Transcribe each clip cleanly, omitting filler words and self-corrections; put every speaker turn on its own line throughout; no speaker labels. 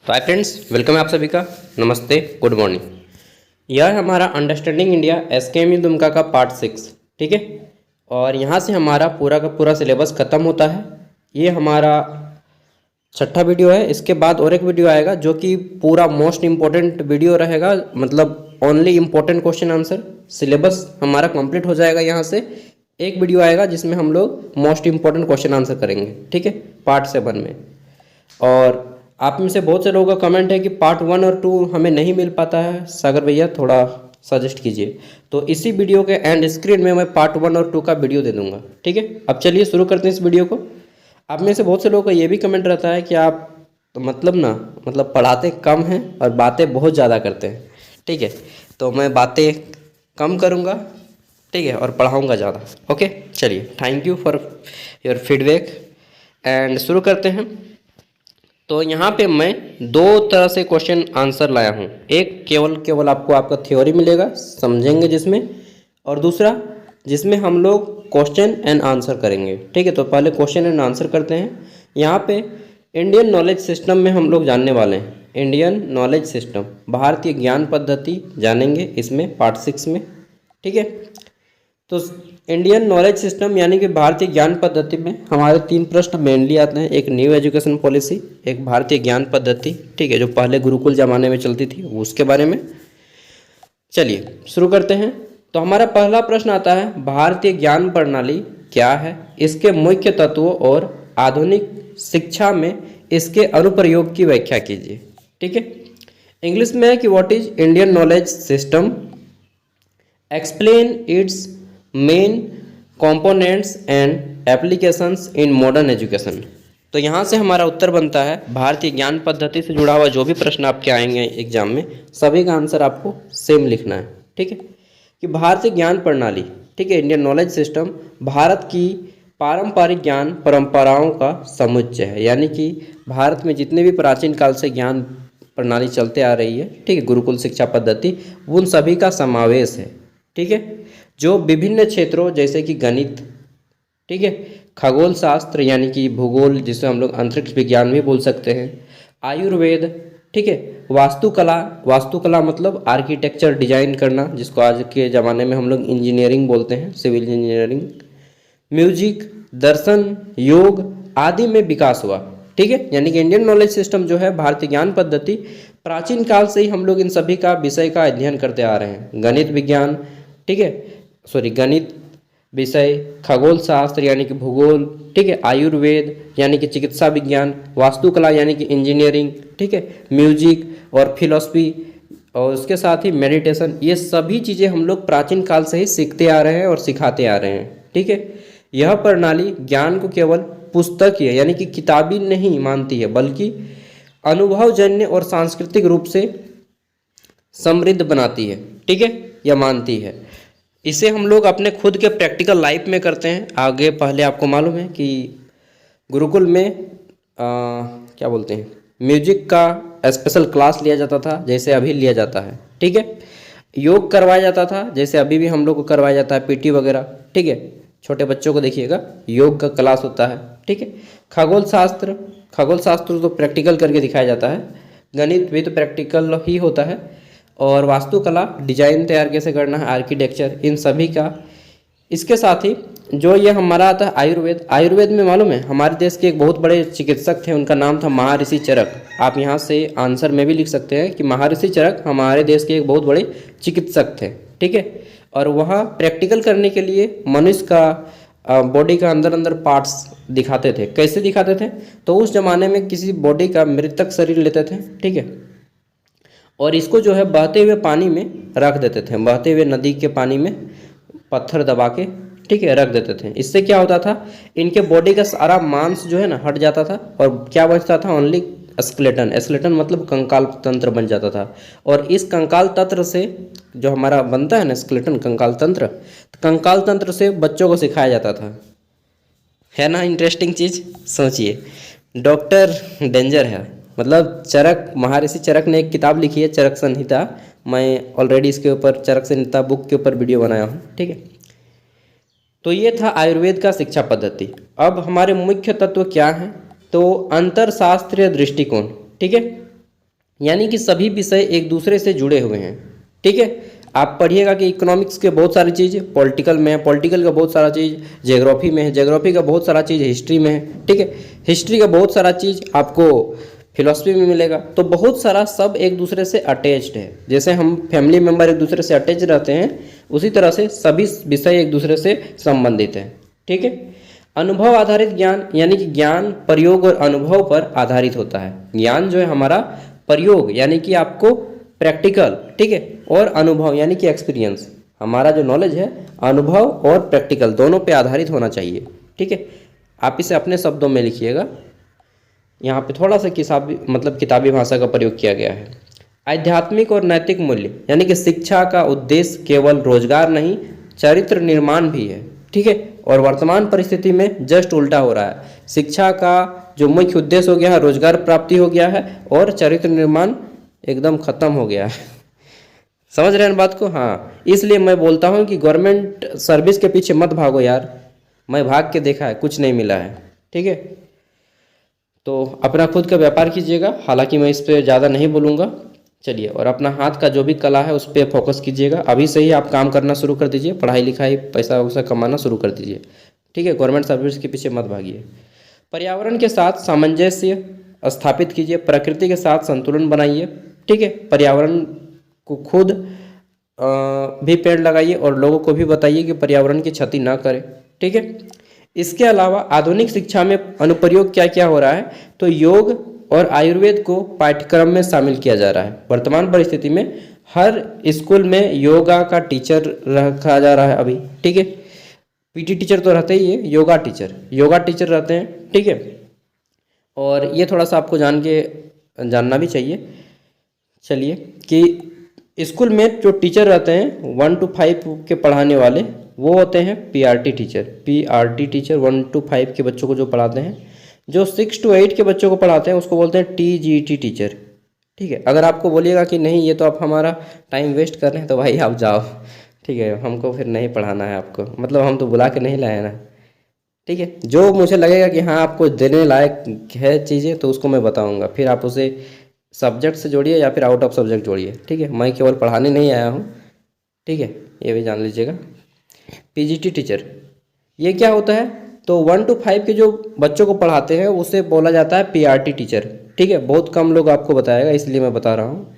तो hi friends, welcome है आप सभी का। नमस्ते, गुड मॉर्निंग। यह है हमारा अंडरस्टैंडिंग इंडिया एसकेएमयू दुमका का पार्ट 6, ठीक है। और यहाँ से हमारा पूरा का पूरा सिलेबस ख़त्म होता है। ये हमारा छठा वीडियो है। इसके बाद और एक वीडियो आएगा जो कि पूरा मोस्ट इम्पोर्टेंट वीडियो रहेगा, मतलब only important question answer. Syllabus हमारा कंप्लीट हो जाएगा। यहाँ से एक वीडियो आएगा जिसमें हम लोग मोस्ट इम्पोर्टेंट क्वेश्चन आंसर करेंगे, ठीक है, पार्ट 7 में। और आप में से बहुत से लोगों का कमेंट है कि पार्ट 1 और 2 हमें नहीं मिल पाता है, सागर भैया थोड़ा सजेस्ट कीजिए। तो इसी वीडियो के एंड स्क्रीन में मैं पार्ट 1 और 2 का वीडियो दे दूंगा, ठीक है। अब चलिए शुरू करते हैं इस वीडियो को। आप में से बहुत से लोगों का ये भी कमेंट रहता है कि आप तो मतलब पढ़ाते कम हैं और बातें बहुत ज़्यादा करते हैं, ठीक है। तो मैं बातें कम करूँगा, ठीक है, और पढ़ाऊँगा ज़्यादा। ओके, चलिए, thank you for your feedback and शुरू करते हैं। तो यहाँ पे मैं दो तरह से क्वेश्चन आंसर लाया हूँ। एक केवल आपको आपका थ्योरी मिलेगा, समझेंगे जिसमें, और दूसरा जिसमें हम लोग क्वेश्चन एंड आंसर करेंगे, ठीक है। तो पहले क्वेश्चन एंड आंसर करते हैं। यहाँ पे इंडियन नॉलेज सिस्टम में हम लोग जानने वाले हैं। इंडियन नॉलेज सिस्टम, भारतीय ज्ञान पद्धति जानेंगे इसमें पार्ट 6 में, ठीक है। तो इंडियन नॉलेज सिस्टम यानी कि भारतीय ज्ञान पद्धति में हमारे 3 प्रश्न मेनली आते हैं। एक न्यू एजुकेशन पॉलिसी, एक भारतीय ज्ञान पद्धति, ठीक है, जो पहले गुरुकुल ज़माने में चलती थी, उसके बारे में। चलिए शुरू करते हैं। तो हमारा पहला प्रश्न आता है, भारतीय ज्ञान प्रणाली क्या है, इसके मुख्य तत्वों और आधुनिक शिक्षा में इसके अनुप्रयोग की व्याख्या कीजिए, ठीक है। इंग्लिश में है कि what is Indian knowledge system, explain it's main components and applications in modern education. तो यहाँ से हमारा उत्तर बनता है, भारतीय ज्ञान पद्धति से जुड़ा हुआ जो भी प्रश्न आपके आएंगे एग्जाम में, सभी का आंसर आपको सेम लिखना है, ठीक है। कि भारतीय ज्ञान प्रणाली, ठीक है, इंडियन नॉलेज सिस्टम भारत की पारंपरिक ज्ञान परंपराओं का समुच्चय है। यानी कि भारत में जितने भी प्राचीन काल से ज्ञान प्रणाली चलते आ रही है, ठीक है, गुरुकुल शिक्षा पद्धति, उन सभी का समावेश है, ठीक है। जो विभिन्न क्षेत्रों जैसे कि गणित, ठीक है, खगोल शास्त्र यानी कि भूगोल, जिसे हम लोग अंतरिक्ष विज्ञान भी बोल सकते हैं, आयुर्वेद, ठीक है, वास्तुकला मतलब आर्किटेक्चर डिजाइन करना, जिसको आज के ज़माने में हम लोग इंजीनियरिंग बोलते हैं, सिविल इंजीनियरिंग, म्यूजिक, दर्शन, योग आदि में विकास हुआ, ठीक है। यानी कि इंडियन नॉलेज सिस्टम जो है, भारतीय ज्ञान पद्धति, प्राचीन काल से ही हम लोग इन सभी का विषय का अध्ययन करते आ रहे हैं। गणित विज्ञान, ठीक है, गणित विषय, खगोल शास्त्र यानी कि भूगोल, ठीक है, आयुर्वेद यानी कि चिकित्सा विज्ञान, वास्तुकला यानी कि इंजीनियरिंग, ठीक है, म्यूजिक और फिलॉसफी, और उसके साथ ही मेडिटेशन, ये सभी चीज़ें हम लोग प्राचीन काल से ही सीखते आ रहे हैं और सिखाते आ रहे हैं, ठीक है। यह प्रणाली ज्ञान को केवल पुस्तकीय यानी कि किताबी नहीं मानती है, बल्कि अनुभवजन्य और सांस्कृतिक रूप से समृद्ध बनाती है, ठीक है, यह मानती है। इसे हम लोग अपने खुद के प्रैक्टिकल लाइफ में करते हैं। आगे पहले आपको मालूम है कि गुरुकुल में क्या बोलते हैं, म्यूजिक का स्पेशल क्लास लिया जाता था, जैसे अभी लिया जाता है, ठीक है। योग करवाया जाता था, जैसे अभी भी हम लोग को करवाया जाता है, पीटी वगैरह, ठीक है। छोटे बच्चों को देखिएगा, योग का क्लास होता है, ठीक है। खगोल शास्त्र तो प्रैक्टिकल करके दिखाया जाता है, गणित भी तो प्रैक्टिकल ही होता है, और वास्तुकला डिजाइन तैयार कैसे करना है, आर्किटेक्चर, इन सभी का। इसके साथ ही जो ये हमारा आता है आयुर्वेद में मालूम है, हमारे देश के एक बहुत बड़े चिकित्सक थे, उनका नाम था महर्षि चरक। आप यहाँ से आंसर में भी लिख सकते हैं कि महर्षि चरक हमारे देश के एक बहुत बड़े चिकित्सक थे, ठीक है। और वहाँ प्रैक्टिकल करने के लिए मनुष्य का बॉडी का अंदर पार्ट्स दिखाते थे। कैसे दिखाते थे, तो उस जमाने में किसी बॉडी का मृतक शरीर लेते थे, ठीक है, और इसको जो है बहते हुए पानी में रख देते थे, बहते हुए नदी के पानी में पत्थर दबा के, ठीक है, रख देते थे। इससे क्या होता था, इनके बॉडी का सारा मांस जो है ना हट जाता था, और क्या बचता था, ओनली स्केलेटन मतलब कंकाल तंत्र बन जाता था। और इस कंकाल तंत्र से जो हमारा बनता है ना स्केलेटन, कंकाल तंत्र से बच्चों को सिखाया जाता था, है ना। इंटरेस्टिंग चीज़ सोचिए, डॉक्टर डेंजर है, मतलब महर्षि चरक ने एक किताब लिखी है, चरक संहिता। मैं ऑलरेडी इसके ऊपर चरक संहिता बुक के ऊपर वीडियो बनाया हूँ, ठीक है। तो ये था आयुर्वेद का शिक्षा पद्धति। अब हमारे मुख्य तत्व क्या हैं, तो अंतरशास्त्रीय दृष्टिकोण, ठीक है, यानी कि सभी विषय एक दूसरे से जुड़े हुए हैं। ठीक है, आप पढ़िएगा कि इकोनॉमिक्स के बहुत सारी चीज़ पॉलिटिकल में है, पॉलिटिकल का बहुत सारा चीज़ ज्योग्राफी में है, ज्योग्राफी का बहुत सारा चीज़ हिस्ट्री में है। ठीक है, हिस्ट्री का बहुत सारा चीज़ आपको फिलॉसफी में मिलेगा। तो बहुत सारा सब एक दूसरे से अटैच्ड है। जैसे हम फैमिली मेम्बर एक दूसरे से अटैच रहते हैं, उसी तरह से सभी विषय एक दूसरे से संबंधित हैं। ठीक है, अनुभव आधारित ज्ञान यानी कि ज्ञान प्रयोग और अनुभव पर आधारित होता है। ज्ञान जो है हमारा प्रयोग यानी कि आपको प्रैक्टिकल, ठीक है, और अनुभव यानी कि एक्सपीरियंस, हमारा जो नॉलेज है अनुभव और प्रैक्टिकल दोनों पे आधारित होना चाहिए। ठीक है, आप इसे अपने शब्दों में लिखिएगा। यहाँ पे थोड़ा सा किताबी भाषा का प्रयोग किया गया है। आध्यात्मिक और नैतिक मूल्य यानी कि शिक्षा का उद्देश्य केवल रोजगार नहीं, चरित्र निर्माण भी है। ठीक है, और वर्तमान परिस्थिति में जस्ट उल्टा हो रहा है। शिक्षा का जो मुख्य उद्देश्य हो गया है रोजगार प्राप्ति हो गया है, और चरित्र निर्माण एकदम खत्म हो गया है। समझ रहे हैं बात को? हाँ, इसलिए मैं बोलता हूँ कि गवर्नमेंट सर्विस के पीछे मत भागो यार। मैं भाग के देखा है, कुछ नहीं मिला है। ठीक है, तो अपना खुद का व्यापार कीजिएगा। हालांकि मैं इस पर ज़्यादा नहीं बोलूँगा। चलिए, और अपना हाथ का जो भी कला है उस पर फोकस कीजिएगा। अभी से ही आप काम करना शुरू कर दीजिए, पढ़ाई लिखाई पैसा वैसा कमाना शुरू कर दीजिए। ठीक है, गवर्नमेंट सर्विस के पीछे मत भागिए। पर्यावरण के साथ सामंजस्य स्थापित कीजिए, प्रकृति के साथ संतुलन बनाइए। ठीक है, पर्यावरण को खुद भी पेड़ लगाइए और लोगों को भी बताइए कि पर्यावरण की क्षति ना करें। ठीक है, इसके अलावा आधुनिक शिक्षा में अनुप्रयोग क्या क्या हो रहा है, तो योग और आयुर्वेद को पाठ्यक्रम में शामिल किया जा रहा है। वर्तमान परिस्थिति में हर स्कूल में योगा का टीचर रखा जा रहा है अभी। ठीक है, पीटी टीचर तो रहते ही है, योगा टीचर रहते हैं। ठीक है, और ये थोड़ा सा आपको जानना भी चाहिए। चलिए, कि स्कूल में जो टीचर रहते हैं 1 to 5 के पढ़ाने वाले, वो होते हैं पीआरटी टीचर 1 to 5 के बच्चों को जो पढ़ाते हैं। जो 6 to 8 के बच्चों को पढ़ाते हैं उसको बोलते हैं टीजीटी टीचर। ठीक है, अगर आपको बोलिएगा कि नहीं ये तो आप हमारा टाइम वेस्ट कर रहे हैं, तो भाई आप जाओ। ठीक है, हमको फिर नहीं पढ़ाना है आपको, मतलब हम तो बुला के नहीं लाए ना। ठीक है, जो मुझे लगेगा कि हाँ आपको देने लायक है चीज़ें तो उसको मैं बताऊँगा, फिर आप उसे सब्जेक्ट से जोड़िए या फिर आउट ऑफ सब्जेक्ट जोड़िए। ठीक है, मैं केवल पढ़ाने नहीं आया हूँ। ठीक है, ये भी जान लीजिएगा। पीजीटी टीचर ये क्या होता है, तो 1 to 5 के जो बच्चों को पढ़ाते हैं उसे बोला जाता है पीआरटी टीचर। ठीक है, बहुत कम लोग आपको बताएगा, इसलिए मैं बता रहा हूँ।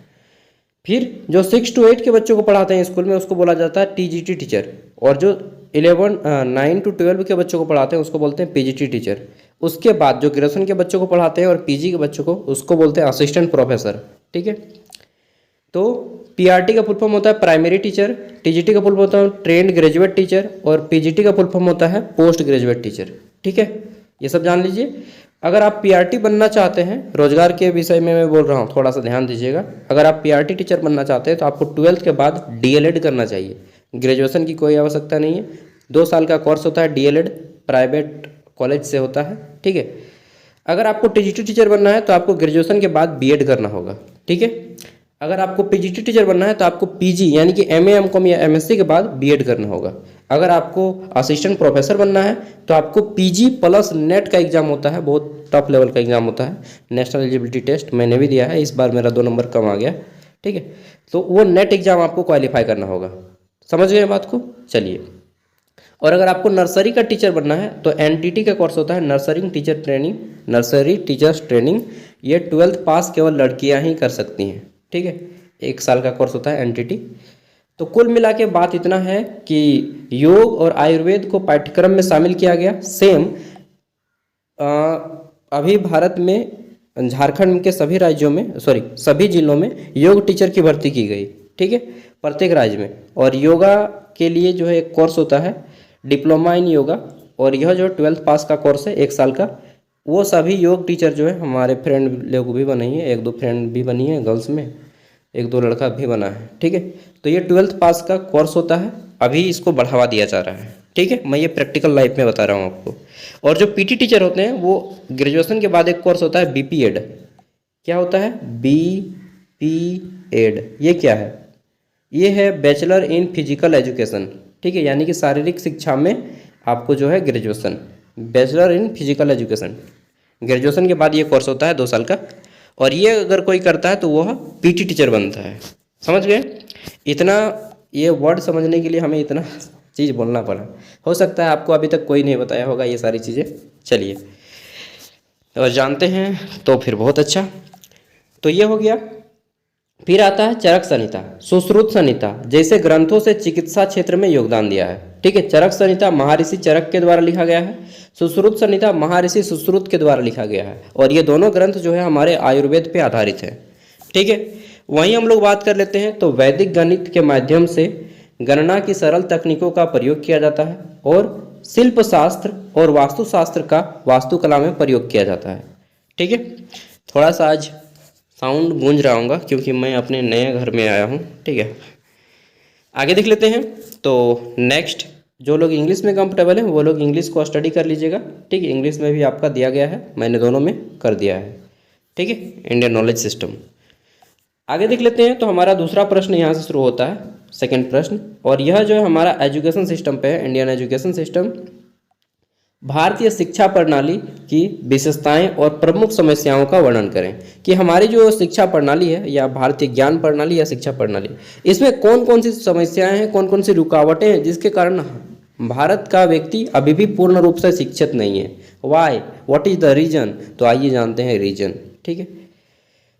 फिर जो 6 to 8 के बच्चों को पढ़ाते हैं स्कूल में उसको बोला जाता है टीजीटी टीचर, और जो 9 to 12 के बच्चों को पढ़ाते हैं उसको बोलते हैं पीजीटी टीचर। उसके बाद जो ग्रेजुएशन के बच्चों को पढ़ाते हैं और पीजी के बच्चों को उसको बोलते हैं असिस्टेंट प्रोफेसर। ठीक है, तो पीआरटी का फुल फॉर्म होता है प्राइमरी टीचर, टीजीटी का फुल फॉर्म होता है ट्रेंड ग्रेजुएट टीचर, और पीजीटी का फुल फॉर्म होता है पोस्ट ग्रेजुएट टीचर। ठीक है, ये सब जान लीजिए। अगर आप पीआरटी बनना चाहते हैं, रोजगार के विषय में मैं बोल रहा हूँ, थोड़ा सा ध्यान दीजिएगा। अगर आप पीआरटी टीचर बनना चाहते हैं तो आपको 12th के बाद डीएलएड करना चाहिए। ग्रेजुएशन की कोई आवश्यकता नहीं है, 2 साल का कोर्स होता है डीएलएड, प्राइवेट कॉलेज से होता है। ठीक है, अगर आपको टीजीटी टीचर बनना है तो आपको ग्रेजुएशन के बाद बीएड करना होगा। ठीक है, अगर आपको पीजीटी टीचर बनना है तो आपको पीजी यानी कि एमए एमकॉम या एमएससी के बाद बीएड करना होगा। अगर आपको असिस्टेंट प्रोफेसर बनना है तो आपको पीजी प्लस नेट का एग्जाम होता है, बहुत टफ लेवल का एग्जाम होता है, नेशनल एलिजिबिलिटी टेस्ट। मैंने भी दिया है, इस बार मेरा 2 नंबर कम आ गया। ठीक है, तो वो नेट एग्जाम आपको क्वालिफाई करना होगा। समझ गए बात को? चलिए, और अगर आपको नर्सरी का टीचर बनना है तो एनटीटी का कोर्स होता है नर्सरी टीचर्स ट्रेनिंग। ये 12th पास केवल लड़कियां ही कर सकती हैं। ठीक है, 1 साल का कोर्स होता है एनटीटी। तो कुल मिला के बात इतना है कि योग और आयुर्वेद को पाठ्यक्रम में शामिल किया गया। सेम अभी भारत में झारखंड के सभी जिलों में योग टीचर की भर्ती की गई। ठीक है, प्रत्येक राज्य में। और योगा के लिए जो है एक कोर्स होता है डिप्लोमा इन योगा, और यह जो 12th पास का कोर्स है 1 साल का, वो सभी योग टीचर जो है हमारे फ्रेंड लोग भी बने हैं, 1-2 फ्रेंड भी बनी है गर्ल्स में, 1-2 लड़का भी बना है। ठीक है, तो ये 12th पास का कोर्स होता है, अभी इसको बढ़ावा दिया जा रहा है। ठीक है, मैं ये प्रैक्टिकल लाइफ में बता रहा हूँ आपको। और जो पीटी टीचर होते हैं वो ग्रेजुएशन के बाद एक कोर्स होता है बीपीएड। क्या होता है? बीपीएड। ये क्या है? ये है बैचलर इन फिजिकल एजुकेशन। ठीक है, यानी कि शारीरिक शिक्षा में आपको जो है graduation, bachelor in physical education, graduation के बाद ये कोर्स होता है 2 साल का। और ये अगर कोई करता है तो वह पीटी टीचर बनता है। समझ गए? इतना ये वर्ड समझने के लिए हमें इतना चीज़ बोलना पड़ा। हो सकता है आपको अभी तक कोई नहीं बताया होगा ये सारी चीज़ें। चलिए, और जानते हैं तो फिर बहुत अच्छा। तो ये हो गया। फिर आता है चरक संहिता, सुश्रुत संहिता जैसे ग्रंथों से चिकित्सा क्षेत्र में योगदान दिया है। ठीक है, चरक संहिता महर्षि चरक के द्वारा लिखा गया है, सुश्रुत संहिता महर्षि सुश्रुत के द्वारा लिखा गया है, और ये दोनों ग्रंथ जो है हमारे आयुर्वेद पे आधारित है। ठीक है, वहीं हम लोग बात कर लेते हैं तो वैदिक गणित के माध्यम से गणना की सरल तकनीकों का प्रयोग किया जाता है, और शिल्प शास्त्र और वास्तुशास्त्र का वास्तुकला में प्रयोग किया जाता है। ठीक है, थोड़ा सा आज साउंड गूंज रहा होगा क्योंकि मैं अपने नए घर में आया हूँ। ठीक है, आगे देख लेते हैं। तो नेक्स्ट, जो लोग इंग्लिश में कंफर्टेबल हैं वो लोग इंग्लिश को स्टडी कर लीजिएगा। ठीक है, इंग्लिश में भी आपका दिया गया है, मैंने दोनों में कर दिया है। ठीक है, इंडियन नॉलेज सिस्टम। आगे देख लेते हैं। तो हमारा दूसरा प्रश्न यहाँ से शुरू होता है, सेकंड प्रश्न, और यह जो है हमारा एजुकेशन सिस्टम पे है, इंडियन एजुकेशन सिस्टम। भारतीय शिक्षा प्रणाली की विशेषताएं और प्रमुख समस्याओं का वर्णन करें कि हमारी जो शिक्षा प्रणाली है या भारतीय ज्ञान प्रणाली या शिक्षा प्रणाली, इसमें कौन कौन सी समस्याएं हैं, कौन कौन सी रुकावटें हैं जिसके कारण भारत का व्यक्ति अभी भी पूर्ण रूप से शिक्षित नहीं है। Why, what is the reason? तो आइए जानते हैं रीजन। ठीक है,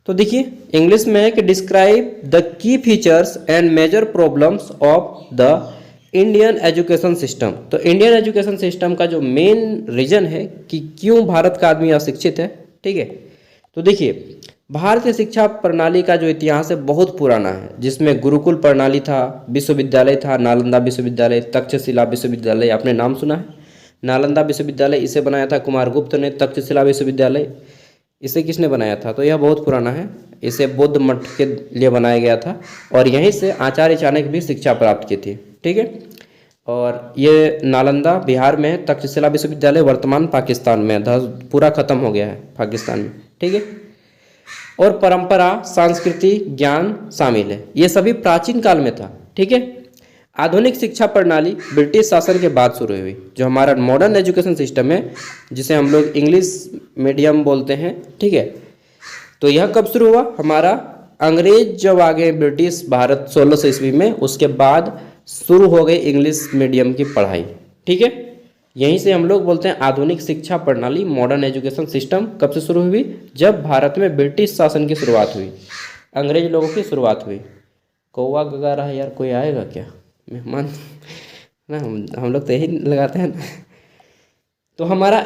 तो देखिए इंग्लिश में है कि describe the key features and major problems of the Indian education system. तो इंडियन एजुकेशन सिस्टम का जो मेन रीजन है कि क्यों भारत का आदमी अशिक्षित है। ठीक है, तो देखिए भारतीय शिक्षा प्रणाली का जो इतिहास है बहुत पुराना है, जिसमें गुरुकुल प्रणाली था, विश्वविद्यालय था, नालंदा विश्वविद्यालय, तक्षशिला विश्वविद्यालय, आपने नाम सुना है, नालंदा विश्वविद्यालय, इसे बनाया था कुमारगुप्त ने। तक्षशिला विश्वविद्यालय इसे किसने बनाया था? तो यह बहुत पुराना है, इसे बौद्ध मठ के लिए बनाया गया था, और यहीं से आचार्य चाणक्य भी शिक्षा प्राप्त की थी। ठीक है, और ये नालंदा बिहार में है, तक्षशिला विश्वविद्यालय वर्तमान पाकिस्तान में, पूरा खत्म हो गया है पाकिस्तान में। ठीक है, और परंपरा, संस्कृति, ज्ञान शामिल है, ये सभी प्राचीन काल में था। ठीक है, आधुनिक शिक्षा प्रणाली ब्रिटिश शासन के बाद शुरू हुई। जो हमारा मॉडर्न एजुकेशन सिस्टम है, जिसे हम लोग इंग्लिश मीडियम बोलते हैं। ठीक है, तो यह कब शुरू हुआ? हमारा अंग्रेज जब आ गए ब्रिटिश भारत 1600 ईस्वी में, उसके बाद शुरू हो गई इंग्लिश मीडियम की पढ़ाई। ठीक है, यहीं से हम लोग बोलते हैं आधुनिक शिक्षा प्रणाली, मॉडर्न एजुकेशन सिस्टम कब से शुरू हुई? जब भारत में ब्रिटिश शासन की शुरुआत हुई, अंग्रेज लोगों की शुरुआत हुई। कौवा गा रहा है यार, कोई आएगा क्या मेहमान? ना हम लोग तो यही लगाते हैं ना। तो हमारा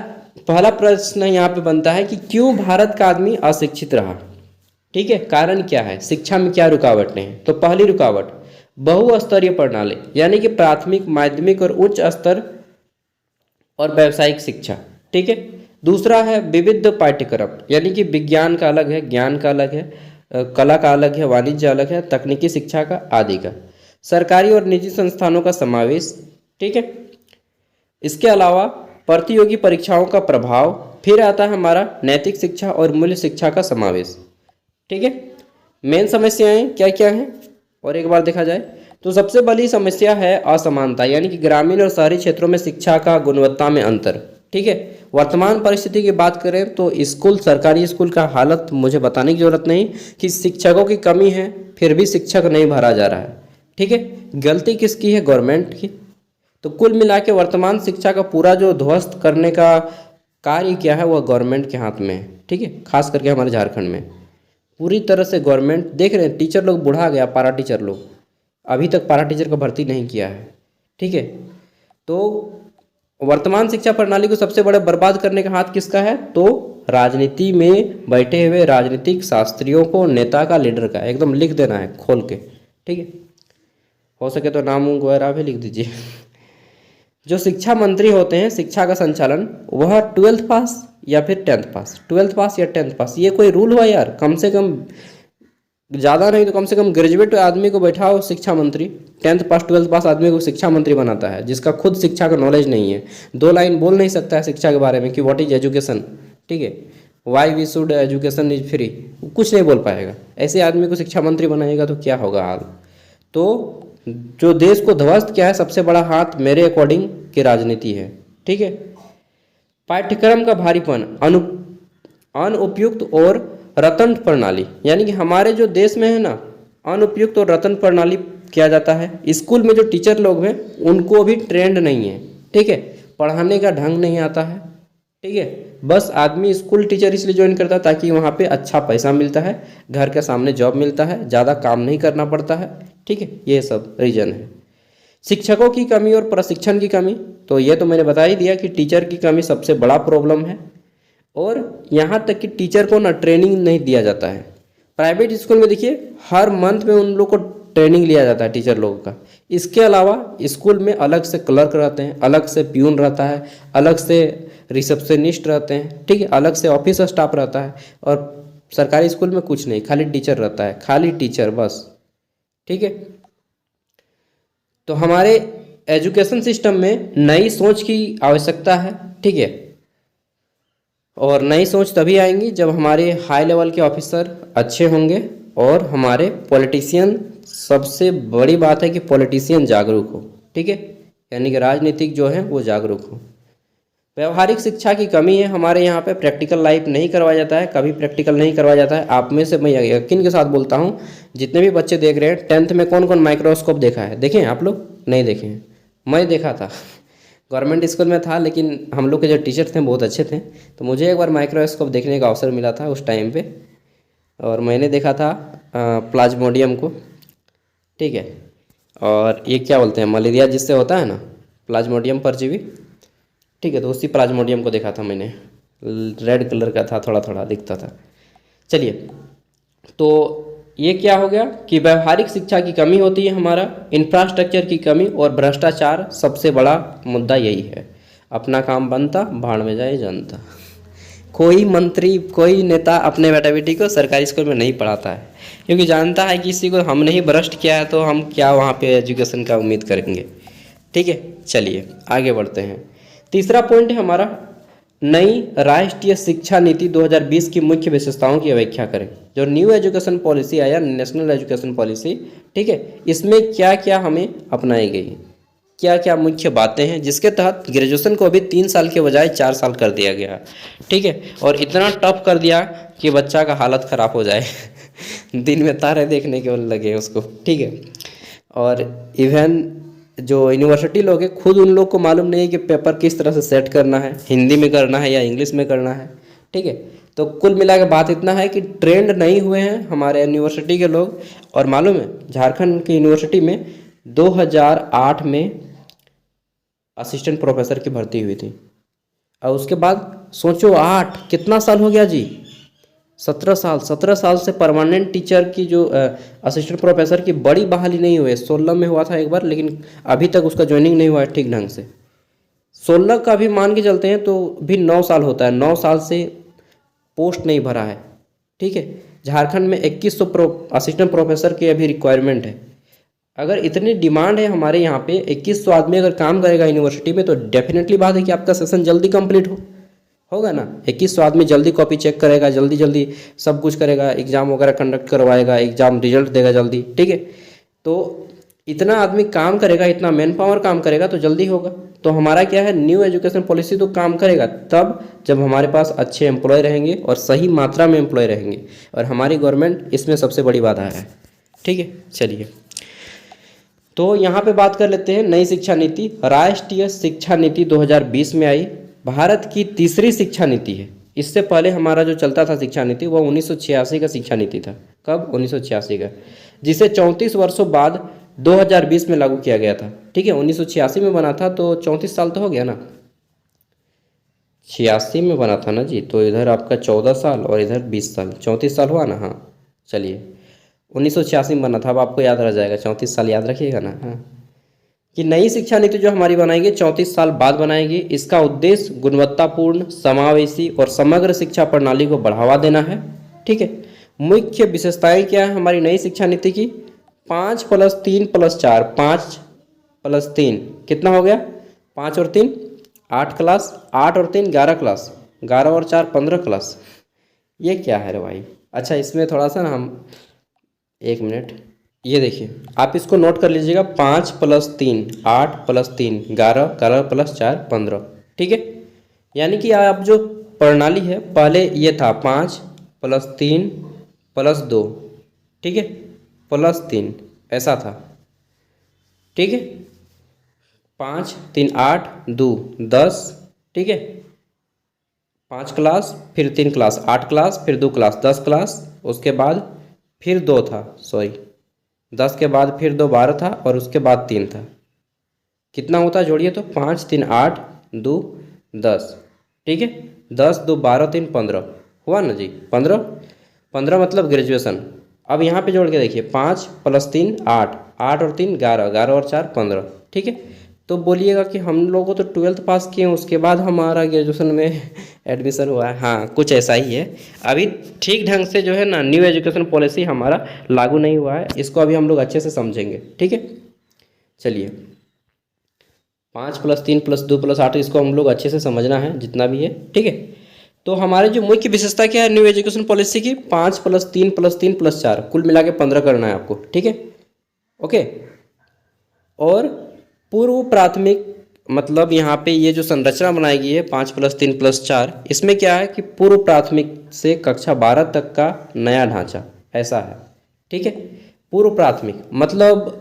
पहला प्रश्न यहाँ पे बनता है कि क्यों भारत का आदमी अशिक्षित रहा। ठीक है, कारण क्या है, शिक्षा में क्या रुकावटें हैं? तो पहली रुकावट बहुस्तरीय प्रणाली, यानी कि प्राथमिक, माध्यमिक और उच्च स्तर और व्यावसायिक शिक्षा। ठीक है, दूसरा है विविध पाठ्यक्रम, यानी कि विज्ञान का अलग है, ज्ञान का अलग है, कला का अलग है, वाणिज्य अलग है, तकनीकी शिक्षा का आदि का, सरकारी और निजी संस्थानों का समावेश। ठीक है, इसके अलावा प्रतियोगी परीक्षाओं का प्रभाव, फिर आता है हमारा नैतिक शिक्षा और मूल्य शिक्षा का समावेश। ठीक है, मेन समस्याएं क्या क्या हैं और एक बार देखा जाए तो सबसे बड़ी समस्या है असमानता, यानी कि ग्रामीण और शहरी क्षेत्रों में शिक्षा का गुणवत्ता में अंतर। ठीक है, वर्तमान परिस्थिति की बात करें तो स्कूल, सरकारी स्कूल का हालत मुझे बताने की जरूरत नहीं कि शिक्षकों की कमी है, फिर भी शिक्षक नहीं भरा जा रहा है। ठीक है, गलती किसकी है? गवर्नमेंट की। तो कुल मिला के वर्तमान शिक्षा का पूरा जो ध्वस्त करने का कार्य क्या है वह गवर्नमेंट के हाथ में है। ठीक है, खास करके हमारे झारखंड में पूरी तरह से गवर्नमेंट, देख रहे हैं टीचर लोग बुढ़ा गया, पारा टीचर लोग अभी तक पारा टीचर का भर्ती नहीं किया है। ठीक है, तो वर्तमान शिक्षा प्रणाली को सबसे बड़ा बर्बाद करने का हाथ किसका है? तो राजनीति में बैठे हुए राजनीतिक शास्त्रियों को, नेता का, लीडर का। एकदम लिख देना है खोल के। ठीक है, हो सके तो नाम वगैरह भी लिख दीजिए। जो शिक्षा मंत्री होते हैं, शिक्षा का संचालन, वह 12th पास या फिर 10th पास, 12th पास या 10th पास, ये कोई रूल हुआ यार? कम से कम, ज़्यादा नहीं तो कम से कम ग्रेजुएट आदमी को बैठाओ शिक्षा मंत्री। 10th पास 12th पास आदमी को शिक्षा मंत्री बनाता है, जिसका खुद शिक्षा का नॉलेज नहीं है, 2 लाइन बोल नहीं सकता है शिक्षा के बारे में कि व्हाट इज एजुकेशन। ठीक है, why we should education is free, कुछ नहीं बोल पाएगा। ऐसे आदमी को शिक्षा मंत्री बनाएगा तो क्या होगा हाल? तो जो देश को ध्वस्त किया है सबसे बड़ा हाथ मेरे अकॉर्डिंग की राजनीति है। ठीक है, पाठ्यक्रम का भारीपन, अनुपयुक्त और रतन प्रणाली, यानी कि हमारे जो देश में है ना अनुपयुक्त और रतन प्रणाली किया जाता है। स्कूल में जो टीचर लोग हैं उनको भी ट्रेंड नहीं है, ठीक है, पढ़ाने का ढंग नहीं आता है, ठीक है। बस आदमी स्कूल टीचर इसलिए ज्वाइन करता है ताकि वहाँ पे अच्छा पैसा मिलता है, घर के सामने जॉब मिलता है, ज़्यादा काम नहीं करना पड़ता है, ठीक है, ये सब रीज़न है। शिक्षकों की कमी और प्रशिक्षण की कमी, तो ये तो मैंने बता ही दिया कि टीचर की कमी सबसे बड़ा प्रॉब्लम है। और यहाँ तक कि टीचर को ना ट्रेनिंग नहीं दिया जाता है। प्राइवेट स्कूल में देखिए हर मंथ में उन लोग को ट्रेनिंग लिया जाता है टीचर लोगों का। इसके अलावा स्कूल में अलग से क्लर्क रहते हैं, अलग से प्यून रहता है, अलग से रिसेप्शनिस्ट रहते हैं, ठीक है, अलग से ऑफिस स्टाफ रहता है। और सरकारी स्कूल में कुछ नहीं, खाली टीचर रहता है, खाली टीचर बस, ठीक है। तो हमारे एजुकेशन सिस्टम में नई सोच की आवश्यकता है, ठीक है। और नई सोच तभी आएंगी जब हमारे हाई लेवल के ऑफिसर अच्छे होंगे और हमारे पॉलिटिशियन, सबसे बड़ी बात है कि पॉलिटिशियन जागरूक हो, ठीक है, यानी कि राजनीतिक जो है वो जागरूक हो। व्यवहारिक शिक्षा की कमी है हमारे यहाँ पे, प्रैक्टिकल लाइफ नहीं करवाया जाता है, कभी प्रैक्टिकल नहीं करवाया जाता है। आप में से मैं यकीन के साथ बोलता हूँ, जितने भी बच्चे देख रहे हैं 10th में कौन कौन माइक्रोस्कोप देखा है? देखें आप लोग? नहीं देखे हैं? मैं देखा था, गवर्नमेंट स्कूल में था, लेकिन हम लोग के जो टीचर थे बहुत अच्छे थे, तो मुझे एक बार माइक्रोस्कोप देखने का अवसर मिला था उस टाइम पे, और मैंने देखा था प्लाज्मोडियम को, ठीक है। और ये क्या बोलते हैं, मलेरिया जिससे होता है ना, प्लाज्मोडियम परजीवी, ठीक है, तो उसी प्लाज्मोडियम को देखा था मैंने, रेड कलर का था, थोड़ा थोड़ा दिखता था। चलिए, तो ये क्या हो गया कि व्यवहारिक शिक्षा की कमी होती है हमारा, इंफ्रास्ट्रक्चर की कमी और भ्रष्टाचार, सबसे बड़ा मुद्दा यही है। अपना काम बनता, भाड़ में जाए जनता। कोई मंत्री, कोई नेता अपने बेटा बेटी को सरकारी स्कूल में नहीं पढ़ाता है, क्योंकि जानता है कि इसी को हमने ही भ्रष्ट किया है, तो हम क्या वहाँ पे एजुकेशन का उम्मीद करेंगे, ठीक है। चलिए आगे बढ़ते हैं। तीसरा पॉइंट है हमारा, नई राष्ट्रीय शिक्षा नीति 2020 की मुख्य विशेषताओं की व्याख्या करें। जो न्यू एजुकेशन पॉलिसी आया, नेशनल एजुकेशन पॉलिसी, ठीक है, इसमें क्या क्या हमें अपनाई गई, क्या क्या मुख्य बातें हैं, जिसके तहत ग्रेजुएशन को अभी 3 साल के बजाय 4 साल कर दिया गया, ठीक है। और इतना टफ कर दिया कि बच्चा का हालत ख़राब हो जाए दिन में तारे देखने के लगे उसको, ठीक है। और इवन जो यूनिवर्सिटी लोग हैं, खुद उन लोग को मालूम नहीं है कि पेपर किस तरह से सेट करना है, हिंदी में करना है या इंग्लिश में करना है, ठीक है। तो कुल मिला के बात इतना है कि ट्रेंड नहीं हुए हैं हमारे यूनिवर्सिटी के लोग। और मालूम है, झारखंड की यूनिवर्सिटी में 2008 में असिस्टेंट प्रोफेसर की भर्ती हुई थी, और उसके बाद सोचो 8 कितना साल हो गया जी, 17 साल से परमानेंट टीचर की, जो असिस्टेंट प्रोफेसर की बड़ी बहाली नहीं हुई है। 16 में हुआ था एक बार, लेकिन अभी तक उसका ज्वाइनिंग नहीं हुआ है ठीक ढंग से। 16 का भी मान के चलते हैं तो भी 9 साल होता है, 9 साल से पोस्ट नहीं भरा है, ठीक है। झारखंड में 2100 असिस्टेंट प्रोफेसर की अभी रिक्वायरमेंट है। अगर इतनी डिमांड है हमारे यहाँ पे, 2100 आदमी अगर काम करेगा यूनिवर्सिटी में, तो डेफिनेटली बात है कि आपका सेशन जल्दी कंप्लीट होगा ना। 2100 आदमी जल्दी कॉपी चेक करेगा, जल्दी जल्दी सब कुछ करेगा, एग्ज़ाम वगैरह कंडक्ट करवाएगा, एग्ज़ाम रिजल्ट देगा जल्दी, ठीक है। तो इतना आदमी काम करेगा, इतना मैन पावर काम करेगा तो जल्दी होगा। तो हमारा क्या है, न्यू एजुकेशन पॉलिसी तो काम करेगा तब जब हमारे पास अच्छे एम्प्लॉय रहेंगे और सही मात्रा में एम्प्लॉय रहेंगे, और हमारी गवर्नमेंट इसमें सबसे बड़ी बाधा है, ठीक है। चलिए, तो यहाँ पे बात कर लेते हैं नई शिक्षा नीति। राष्ट्रीय शिक्षा नीति 2020 में आई, भारत की तीसरी शिक्षा नीति है। इससे पहले हमारा जो चलता था शिक्षा नीति वो 1986 का शिक्षा नीति था। कब? 1986 का, जिसे 34 वर्षों बाद 2020 में लागू किया गया था, ठीक है। 1986 में बना था तो 34 साल तो हो गया ना, 86 में बना था ना जी, तो इधर आपका 14 साल और इधर 20 साल, 34 साल हुआ ना। हाँ चलिए, 1986 में बना था, अब आपको याद रह जाएगा, 34 साल याद रखिएगा ना। हाँ, कि नई शिक्षा नीति जो हमारी बनाएगी 34 साल बाद बनाएगी। इसका उद्देश्य गुणवत्तापूर्ण, समावेशी और समग्र शिक्षा प्रणाली को बढ़ावा देना है, ठीक है। मुख्य विशेषताएं क्या है हमारी नई शिक्षा नीति की? 5+3+4, 5+3 कितना हो गया? 5 और 3 8 क्लास, 8 और 3 11 क्लास, 11 और 4 15 क्लास। ये क्या है रे भाई? अच्छा, इसमें थोड़ा सा ना हम, एक मिनट, ये देखिए आप इसको नोट कर लीजिएगा। 5+3 8+3 11, 11+4 15, ठीक है। यानी कि आप जो प्रणाली है, पहले ये था 5 +3 +2, ठीक है, +3 ऐसा था, ठीक है। 5 3 8 2 10, ठीक है। 5 क्लास फिर 3 क्लास 8 क्लास फिर 2 क्लास 10 क्लास, उसके बाद फिर 2 था, सॉरी 10 के बाद फिर 2 12 था और उसके बाद 3 था। कितना होता है जोड़िए तो 5 3 8 2 10, ठीक है। 10 2 12 3 15 हुआ ना जी, 15 15 मतलब ग्रेजुएशन। अब यहाँ पे जोड़ के देखिए 5 + 3 8, 8 और 3 11, 11 और 4 15, ठीक है। तो बोलिएगा कि हम लोगों तो 12th पास किए हैं, उसके बाद हमारा ग्रेजुएशन में एडमिशन हुआ है। हाँ, कुछ ऐसा ही है। अभी ठीक ढंग से जो है ना न्यू एजुकेशन पॉलिसी हमारा लागू नहीं हुआ है, इसको अभी हम लोग अच्छे से समझेंगे, ठीक है। चलिए 5 + 3 + 2 + 8, इसको हम लोग अच्छे से समझना है जितना भी है, ठीक है। तो हमारे जो मुख्य विशेषता क्या है न्यू एजुकेशन पॉलिसी की, 5 + 3 + 3 + 4 कुल मिला के 15 करना है आपको, ठीक है, ओके। और पूर्व प्राथमिक मतलब यहाँ पे ये जो संरचना बनाई गई है 5 + 3 + 4, इसमें क्या है कि पूर्व प्राथमिक से कक्षा 12 तक का नया ढांचा ऐसा है, ठीक है। पूर्व प्राथमिक मतलब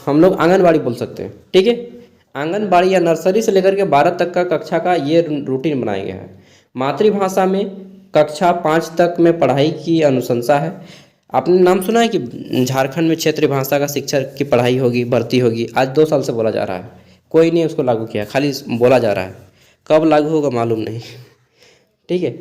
हम लोग आंगनबाड़ी बोल सकते हैं, ठीक है। आंगनबाड़ी या नर्सरी से लेकर के 12 तक का कक्षा का ये रूटीन बनाया गया है। मातृभाषा में कक्षा 5 तक में पढ़ाई की अनुशंसा है। आपने नाम सुना है कि झारखंड में क्षेत्रीय भाषा का शिक्षक की पढ़ाई होगी, भर्ती होगी। आज 2 साल से बोला जा रहा है, कोई नहीं उसको लागू किया, खाली बोला जा रहा है, कब लागू होगा मालूम नहीं, ठीक है।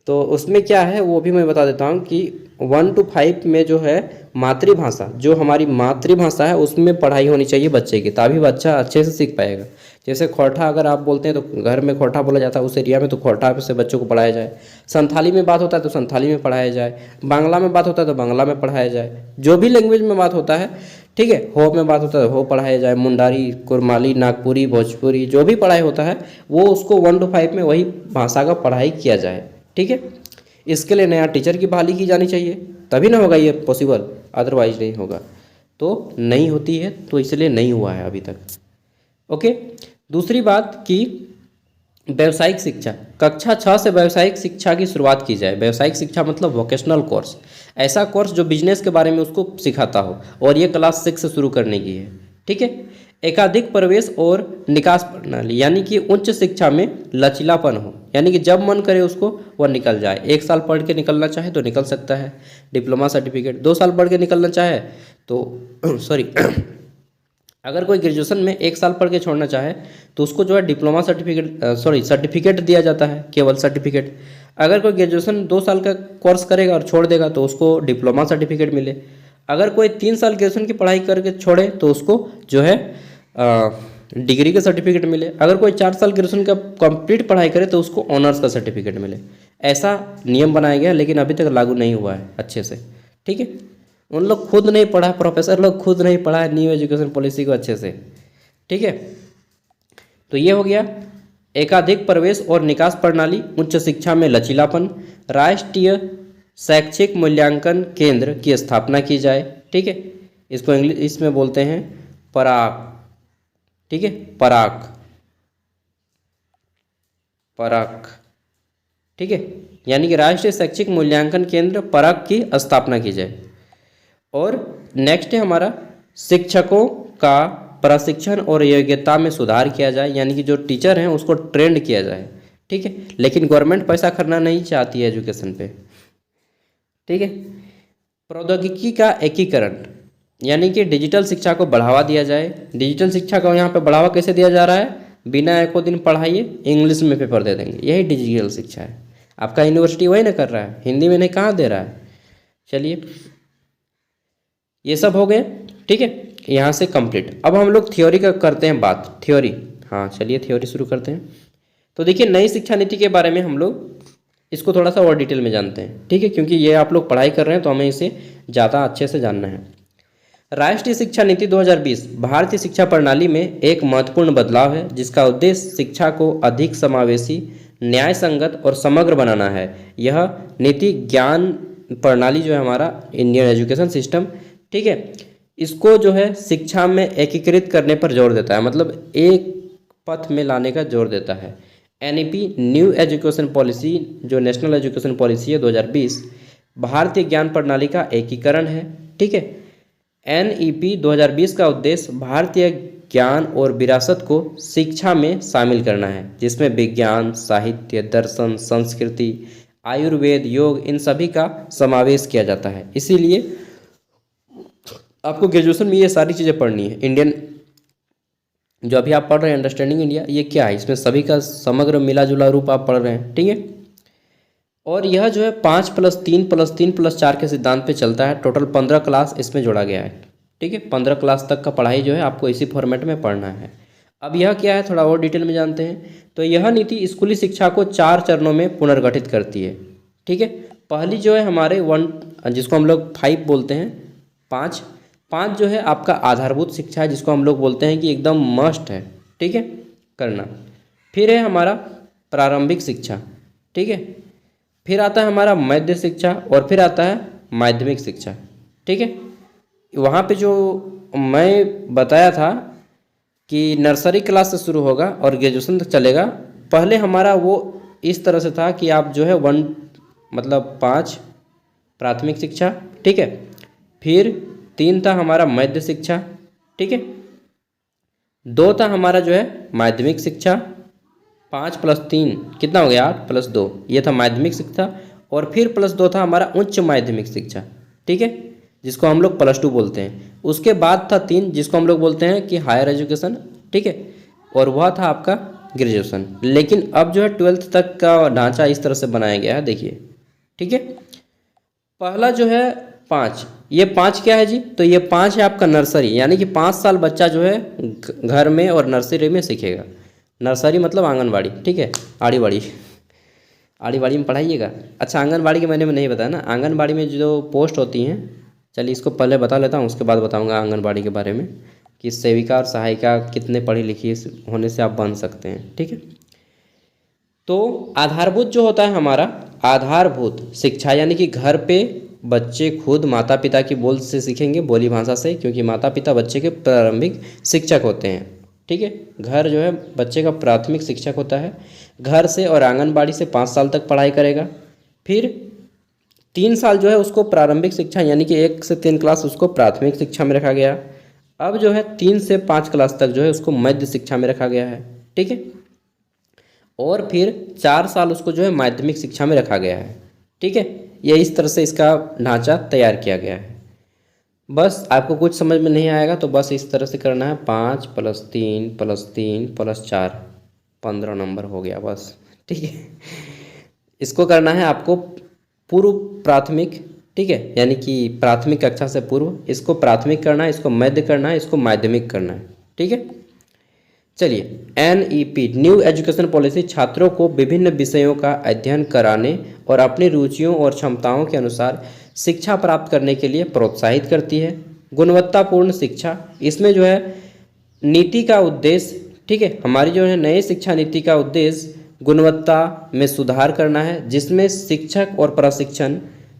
तो उसमें क्या है वो भी मैं बता देता हूँ कि 1 to 5 में जो है मातृभाषा, जो हमारी मातृभाषा है उसमें पढ़ाई होनी चाहिए बच्चे की, तभी बच्चा अच्छे से सीख पाएगा। जैसे खोरठा अगर आप बोलते हैं तो घर में खोरठा बोला जाता है, उस एरिया में तो खोरठा से बच्चों को पढ़ाया जाए। संथाली में बात होता है तो संथाली में पढ़ाया जाए, बांग्ला में बात होता है तो बांग्ला में पढ़ाया जाए, जो भी लैंग्वेज में बात होता है, ठीक है। हो में बात होता है हो पढ़ाया जाए, मुंडारी, कुरमाली, नागपुरी, भोजपुरी, जो भी पढ़ाई होता है वो उसको 1 to 5 में वही भाषा का पढ़ाई किया जाए, ठीक है। इसके लिए नया टीचर की बहाली की जानी चाहिए, तभी ना होगा ये पॉसिबल, अदरवाइज नहीं होगा। तो नहीं होती है तो इसलिए नहीं हुआ है अभी तक, ओके। दूसरी बात कि व्यावसायिक शिक्षा, कक्षा 6 से व्यावसायिक शिक्षा की शुरुआत की जाए। व्यावसायिक शिक्षा मतलब वोकेशनल कोर्स, ऐसा कोर्स जो बिजनेस के बारे में उसको सिखाता हो, और ये क्लास 6 से शुरू करने की है, ठीक है। एकाधिक प्रवेश और निकास प्रणाली, यानी कि उच्च शिक्षा में लचीलापन हो, यानी कि जब मन करे उसको वह निकल जाए। 1 साल पढ़ के निकलना चाहे तो निकल सकता है, डिप्लोमा सर्टिफिकेट। 2 साल पढ़ के निकलना चाहे तो सॉरी अगर कोई ग्रेजुएशन में 1 साल पढ़ के छोड़ना चाहे तो उसको जो है डिप्लोमा सर्टिफिकेट दिया जाता है, केवल सर्टिफिकेट। अगर कोई ग्रेजुएशन 2 साल का कोर्स करेगा और छोड़ देगा तो उसको डिप्लोमा सर्टिफिकेट मिले। अगर कोई 3 साल ग्रेजुएशन की पढ़ाई करके छोड़े तो उसको जो है डिग्री का सर्टिफिकेट मिले। अगर कोई 4 साल ग्रेजुएशन का कंप्लीट पढ़ाई करे तो उसको ऑनर्स का सर्टिफिकेट मिले। ऐसा नियम बनाया गया, लेकिन अभी तक लागू नहीं हुआ है अच्छे से, ठीक है। उन लोग खुद नहीं पढ़ा, प्रोफेसर लोग खुद नहीं पढ़ा है न्यू एजुकेशन पॉलिसी को अच्छे से, ठीक है। तो ये हो गया एकाधिक प्रवेश और निकास प्रणाली, उच्च शिक्षा में लचीलापन, राष्ट्रीय शैक्षिक मूल्यांकन केंद्र की स्थापना की जाए, ठीक है। इसको इंग्लिश में बोलते हैं पराग, ठीक है, पराग, पराग, ठीक है। यानी कि राष्ट्रीय शैक्षिक मूल्यांकन केंद्र पराग की स्थापना की जाए। और नेक्स्ट है हमारा शिक्षकों का प्रशिक्षण और योग्यता में सुधार किया जाए, यानी कि जो टीचर हैं उसको ट्रेंड किया जाए, ठीक है। लेकिन गवर्नमेंट पैसा खर्चना नहीं चाहती है एजुकेशन पे, ठीक है। प्रौद्योगिकी का एकीकरण, यानी कि डिजिटल शिक्षा को बढ़ावा दिया जाए। डिजिटल शिक्षा को यहाँ पे बढ़ावा कैसे दिया जा रहा है, बिना एको दिन पढ़ाइए इंग्लिश में पेपर दे देंगे, यही डिजिटल शिक्षा है। आपका यूनिवर्सिटी वही ना कर रहा है, हिंदी में नहीं कहाँ दे रहा है। चलिए ये सब हो गए, ठीक है, यहाँ से कंप्लीट। अब हम लोग थ्योरी का करते हैं बात, थ्योरी। हाँ चलिए थ्योरी शुरू करते हैं। तो देखिए नई शिक्षा नीति के बारे में हम लोग इसको थोड़ा सा और डिटेल में जानते हैं, ठीक है, क्योंकि ये आप लोग पढ़ाई कर रहे हैं तो हमें इसे ज़्यादा अच्छे से जानना है। राष्ट्रीय शिक्षा नीति 2020 भारतीय शिक्षा प्रणाली में एक महत्वपूर्ण बदलाव है, जिसका उद्देश्य शिक्षा को अधिक समावेशी, न्याय संगत और समग्र बनाना है। यह नीति ज्ञान प्रणाली जो है हमारा इंडियन एजुकेशन सिस्टम, ठीक है, इसको जो है शिक्षा में एकीकृत करने पर जोर देता है, मतलब एक पथ में लाने का जोर देता है। NEP न्यू एजुकेशन पॉलिसी, जो नेशनल एजुकेशन पॉलिसी है 2020, भारतीय ज्ञान प्रणाली का एकीकरण है। ठीक है, NEP 2020 का उद्देश्य भारतीय ज्ञान और विरासत को शिक्षा में शामिल करना है, जिसमें विज्ञान, साहित्य, दर्शन, संस्कृति, आयुर्वेद, योग, इन सभी का समावेश किया जाता है। इसीलिए आपको ग्रेजुएशन में ये सारी चीज़ें पढ़नी है। इंडियन जो अभी आप पढ़ रहे हैं अंडरस्टैंडिंग इंडिया, ये क्या है, इसमें सभी का समग्र मिला जुला रूप आप पढ़ रहे हैं। ठीक है, और यह जो है 5+3+3+4 के सिद्धांत पे चलता है। टोटल 15 क्लास इसमें जोड़ा गया है। ठीक है, 15 क्लास तक का पढ़ाई जो है आपको इसी फॉर्मेट में पढ़ना है। अब यह क्या है, थोड़ा और डिटेल में जानते हैं। तो यह नीति स्कूली शिक्षा को 4 चरणों में पुनर्गठित करती है। ठीक है, पहली जो है हमारे 1, जिसको हम लोग 5 बोलते हैं, 5 जो है आपका आधारभूत शिक्षा है, जिसको हम लोग बोलते हैं कि एकदम मस्ट है। ठीक है, करना। फिर है हमारा प्रारंभिक शिक्षा। ठीक है, फिर आता है हमारा मध्य शिक्षा, और फिर आता है माध्यमिक शिक्षा। ठीक है, वहाँ पे जो मैं बताया था कि नर्सरी क्लास से शुरू होगा और ग्रेजुएशन तक चलेगा, पहले हमारा वो इस तरह से था कि आप जो है 5 प्राथमिक शिक्षा। ठीक है, फिर 3 था हमारा मध्य शिक्षा। ठीक है, 2 था हमारा जो है माध्यमिक शिक्षा। 5+3 कितना हो गया, 8+2, ये था माध्यमिक शिक्षा। और फिर +2 था हमारा उच्च माध्यमिक शिक्षा। ठीक है, जिसको हम लोग +2 बोलते हैं। उसके बाद था 3, जिसको हम लोग बोलते हैं कि हायर एजुकेशन। ठीक है, और वह था आपका ग्रेजुएशन। लेकिन अब जो है 12th तक का ढांचा इस तरह से बनाया गया है, देखिए। ठीक है, पहला जो है 5, ये 5 क्या है जी, तो ये 5 है आपका नर्सरी, यानी कि 5 साल बच्चा जो है घर में और नर्सरी में सीखेगा। नर्सरी मतलब आंगनबाड़ी। ठीक है, आड़ी में पढ़ाइएगा। अच्छा, आंगनबाड़ी के मैंने में नहीं बताया ना, आंगनबाड़ी में जो पोस्ट होती हैं, चलिए इसको पहले बता लेता हूँ, उसके बाद बताऊँगा आंगनबाड़ी के बारे में कि सेविका और सहायिका कितने पढ़ी लिखी होने से आप बन सकते हैं। ठीक है, तो आधारभूत जो होता है हमारा, आधारभूत शिक्षा यानी कि घर पे बच्चे खुद माता पिता की बोल से सीखेंगे, बोली भाषा से, क्योंकि माता पिता बच्चे के प्रारंभिक शिक्षक होते हैं। ठीक है, घर जो है बच्चे का प्राथमिक शिक्षक होता है। घर से और आंगनबाड़ी से 5 साल तक पढ़ाई करेगा। फिर 3 साल जो है उसको प्रारंभिक शिक्षा यानी कि 1 से 3 क्लास उसको प्राथमिक शिक्षा में रखा गया। अब जो है 3 से 5 क्लास तक जो है उसको मध्य शिक्षा में रखा गया है। ठीक है, और फिर 4 साल उसको जो है माध्यमिक शिक्षा में रखा गया है। ठीक है, ये इस तरह से इसका ढांचा तैयार किया गया है। बस आपको कुछ समझ में नहीं आएगा तो बस इस तरह से करना है, 5+3+3+4, 15 नंबर हो गया बस। ठीक है, इसको करना है आपको पूर्व प्राथमिक। ठीक है, यानी कि प्राथमिक कक्षा से पूर्व, इसको प्राथमिक करना है, इसको मध्य करना है, इसको माध्यमिक करना है। ठीक है, चलिए, NEP न्यू एजुकेशन पॉलिसी छात्रों को विभिन्न विषयों का अध्ययन कराने और अपनी रुचियों और क्षमताओं के अनुसार शिक्षा प्राप्त करने के लिए प्रोत्साहित करती है। गुणवत्तापूर्ण शिक्षा, इसमें जो है नीति का उद्देश्य, ठीक है, हमारी जो है नई शिक्षा नीति का उद्देश्य गुणवत्ता में सुधार करना है, जिसमें शिक्षक और प्रशिक्षण,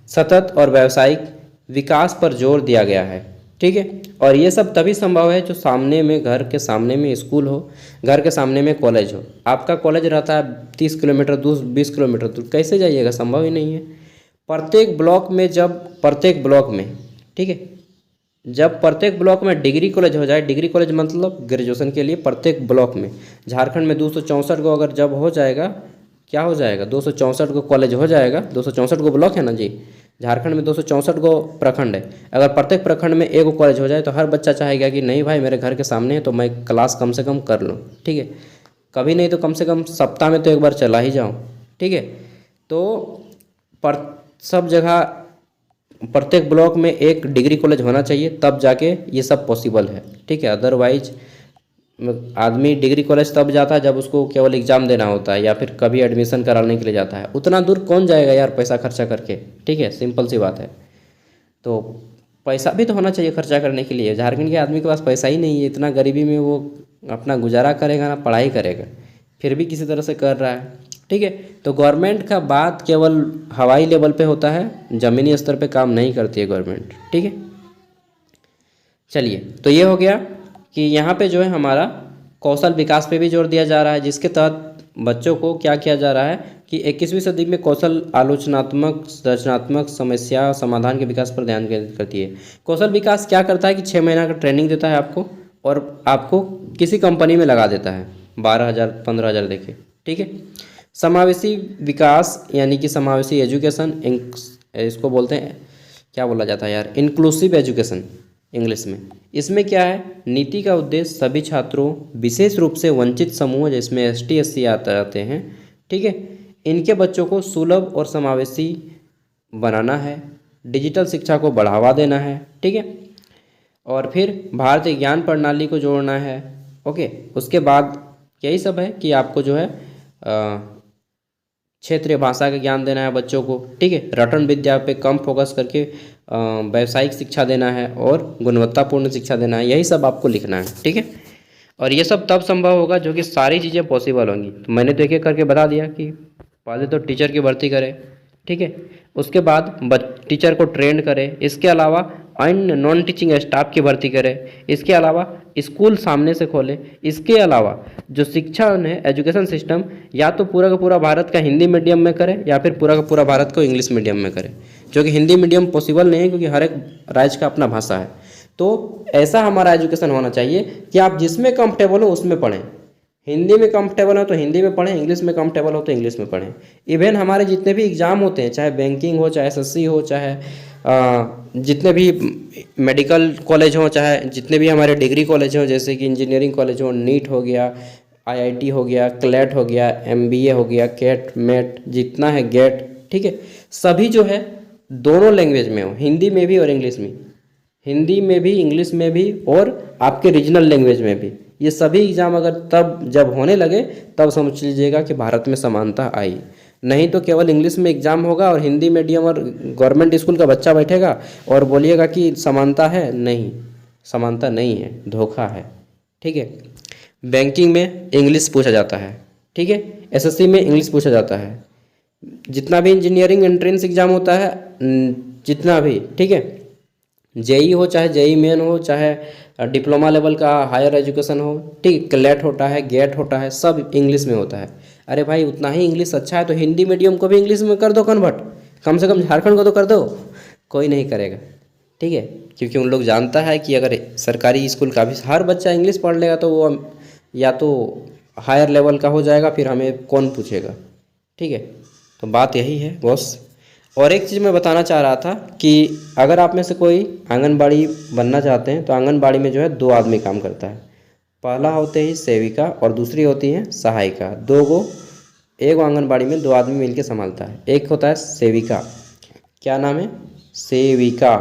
सतत और व्यावसायिक विकास पर जोर दिया गया है। ठीक है, और ये सब तभी संभव है जो सामने में, घर के सामने में स्कूल हो, घर के सामने में कॉलेज हो। आपका कॉलेज रहता है 30 किलोमीटर दूर, 20 किलोमीटर दूर, कैसे जाइएगा, संभव ही नहीं है। प्रत्येक ब्लॉक में, ठीक है, जब प्रत्येक ब्लॉक में डिग्री कॉलेज हो जाए, डिग्री कॉलेज मतलब ग्रेजुएशन के लिए प्रत्येक ब्लॉक में, झारखंड में 264 को अगर जब हो जाएगा, क्या हो जाएगा, 264 को कॉलेज हो जाएगा। 264 को ब्लॉक है ना जी, झारखंड में 264 को प्रखंड है। अगर प्रत्येक प्रखंड में एक कॉलेज हो जाए तो हर बच्चा चाहेगा कि नहीं भाई मेरे घर के सामने है तो मैं क्लास कम से कम कर लूँ। ठीक है, कभी नहीं तो कम से कम सप्ताह में तो एक बार चला ही जाऊँ। ठीक है, तो सब जगह प्रत्येक ब्लॉक में एक डिग्री कॉलेज होना चाहिए, तब जाके ये सब पॉसिबल है। ठीक है, अदरवाइज आदमी डिग्री कॉलेज तब जाता है जब उसको केवल एग्ज़ाम देना होता है या फिर कभी एडमिशन कराने के लिए जाता है। उतना दूर कौन जाएगा यार पैसा खर्चा करके। ठीक है, सिंपल सी बात है। तो पैसा भी तो होना चाहिए खर्चा करने के लिए। झारखंड के आदमी के पास पैसा ही नहीं है, इतना गरीबी में वो अपना गुजारा करेगा ना पढ़ाई करेगा, फिर भी किसी तरह से कर रहा है। ठीक है, तो गवर्नमेंट का बात केवल हवाई लेवल पे होता है, ज़मीनी स्तर पे काम नहीं करती है गवर्नमेंट। ठीक है, चलिए, तो ये हो गया कि यहाँ पे जो है हमारा कौशल विकास पे भी जोर दिया जा रहा है, जिसके तहत बच्चों को क्या किया जा रहा है कि 21वीं सदी में कौशल आलोचनात्मक रचनात्मक समस्या समाधान के विकास पर ध्यान केंद्रित करती है। कौशल विकास क्या करता है कि 6 महीना का ट्रेनिंग देता है आपको और आपको किसी कंपनी में लगा देता है 12,000 15,000 देके, ठीक है। समावेशी विकास यानी कि समावेशी एजुकेशन, इसको बोलते हैं, क्या बोला जाता है यार, इंक्लूसिव एजुकेशन इंग्लिश में। इसमें क्या है, नीति का उद्देश्य सभी छात्रों, विशेष रूप से वंचित समूह जिसमें ST SC आते हैं, ठीक है, इनके बच्चों को सुलभ और समावेशी बनाना है, डिजिटल शिक्षा को बढ़ावा देना है, ठीक है, और फिर भारतीय ज्ञान प्रणाली को जोड़ना है। ओके, उसके बाद यही सब है कि आपको जो है क्षेत्रीय भाषा का ज्ञान देना है बच्चों को, ठीक है, रटन विद्या पे कम फोकस करके व्यावसायिक शिक्षा देना है और गुणवत्तापूर्ण शिक्षा देना है। यही सब आपको लिखना है, ठीक है। और ये सब तब संभव होगा जो कि सारी चीज़ें पॉसिबल होंगी। तो मैंने तो एक एक करके बता दिया कि पहले तो टीचर की भर्ती करें, ठीक है, उसके बाद टीचर को ट्रेंड करें, इसके अलावा अन्य नॉन टीचिंग स्टाफ की भर्ती करें, इसके अलावा स्कूल सामने से खोलें, इसके अलावा जो शिक्षा है एजुकेशन सिस्टम या तो पूरा का पूरा भारत का हिंदी मीडियम में करें या फिर पूरा का पूरा भारत को इंग्लिश मीडियम में करें, जो कि हिंदी मीडियम पॉसिबल नहीं है क्योंकि हर एक राज्य का अपना भाषा है। तो ऐसा हमारा एजुकेशन होना चाहिए कि आप जिसमें कंफर्टेबल हो उसमें पढ़ें। हिंदी में कंफर्टेबल हो तो हिंदी में पढ़ें, इंग्लिश में कंफर्टेबल हो तो इंग्लिश में पढ़ें। इवन हमारे जितने भी एग्ज़ाम होते हैं, चाहे बैंकिंग हो, चाहे SSC हो, चाहे जितने भी मेडिकल कॉलेज हों, चाहे जितने भी हमारे डिग्री कॉलेज हों, जैसे कि इंजीनियरिंग कॉलेज हो, नीट हो गया, IIT हो गया, क्लैट हो गया, MBA हो गया, कैट मेट जितना है, गेट, ठीक है, सभी जो है दोनों लैंग्वेज में हो, हिंदी में भी और इंग्लिश में, हिंदी में भी, इंग्लिश में भी और आपके रीजनल लैंग्वेज में भी। ये सभी एग्ज़ाम अगर तब जब होने लगे तब समझ लीजिएगा कि भारत में समानता आई। नहीं तो केवल इंग्लिश में एग्ज़ाम होगा और हिंदी मीडियम और गवर्नमेंट स्कूल का बच्चा बैठेगा और बोलिएगा कि समानता है, नहीं, समानता नहीं है, धोखा है, ठीक है। बैंकिंग में इंग्लिश पूछा जाता है, ठीक है, SSC में इंग्लिश पूछा जाता है, जितना भी इंजीनियरिंग एंट्रेंस एग्ज़ाम होता है, जितना भी, ठीक है, JEE हो, चाहे JEE मेन हो, चाहे डिप्लोमा लेवल का हायर एजुकेशन हो, ठीक, क्लैट होता है, गेट होता है, सब इंग्लिश में होता है। अरे भाई उतना ही इंग्लिश अच्छा है तो हिंदी मीडियम को भी इंग्लिश में कर दो कन्वर्ट, कम से कम झारखंड को तो कर दो। कोई नहीं करेगा, ठीक है, क्योंकि उन लोग जानता है कि अगर सरकारी स्कूल का भी हर बच्चा इंग्लिश पढ़ लेगा तो वो या तो हायर लेवल का हो जाएगा, फिर हमें कौन पूछेगा, ठीक है। तो बात यही है बॉस। और एक चीज़ मैं बताना चाह रहा था कि अगर आप में से कोई आंगनबाड़ी बनना चाहते हैं तो आंगनबाड़ी में जो है 2 आदमी काम करता है। पहला होते ही सेविका और दूसरी होती है सहायिका। एक आंगनबाड़ी में 2 आदमी मिलकर संभालता है। एक होता है सेविका, क्या नाम है, सेविका,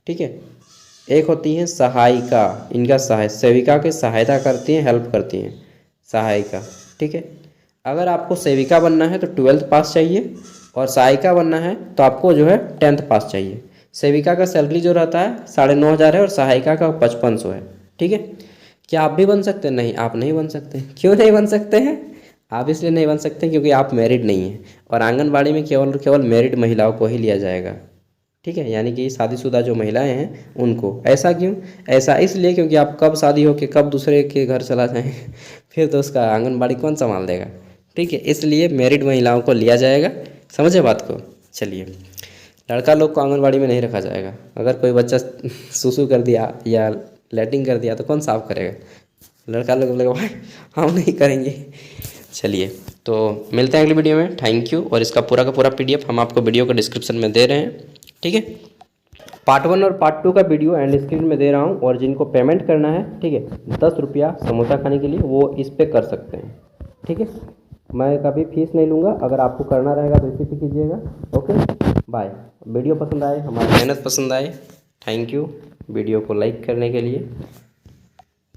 ठीक है। एक होती है सहायिका, इनका सेविका की सहायता करती हैं, हेल्प करती हैं, सहायिका, ठीक है। अगर आपको सेविका बनना है तो 12th पास चाहिए और सहायिका बनना है तो आपको जो है 10th पास चाहिए। सेविका का सैलरी जो रहता है 9,500 है और सहायिका का 5500 है, ठीक है। क्या आप भी बन सकते हैं? नहीं, आप नहीं बन सकते। क्यों नहीं बन सकते हैं? आप इसलिए नहीं बन सकते क्योंकि आप मैरिड नहीं हैं और आंगनबाड़ी में केवल मैरिड महिलाओं को ही लिया जाएगा, ठीक है, यानी कि शादीशुदा जो महिलाएं हैं उनको। ऐसा क्यों? ऐसा इसलिए क्योंकि आप कब शादी हो के कब दूसरे के घर चला जाएँ फिर तो उसका आंगनबाड़ी कौन संभाल देगा, ठीक है। इसलिए मैरिड महिलाओं को लिया जाएगा, समझे बात को। चलिए, लड़का लोग को आंगनबाड़ी में नहीं रखा जाएगा। अगर कोई बच्चा सुसु कर दिया या लैट्रिन कर दिया तो कौन साफ करेगा? लड़का लोग बोलेगा भाई हम नहीं करेंगे। चलिए, तो मिलते हैं अगली वीडियो में। Thank you. और इसका पूरा का पूरा PDF हम आपको वीडियो को डिस्क्रिप्शन में दे रहे हैं, ठीक है। पार्ट 1 और पार्ट 2 का वीडियो एंड स्क्रीन में दे रहा हूँ और जिनको पेमेंट करना है, ठीक है, 10 रुपया समोसा खाने के लिए वो इस पर कर सकते हैं, ठीक है। मैं कभी फीस नहीं लूँगा, अगर आपको करना रहेगा तो इसी पे कीजिएगा। Okay, bye. वीडियो पसंद आए, हमारी मेहनत पसंद आए, थैंक यू वीडियो को लाइक करने के लिए।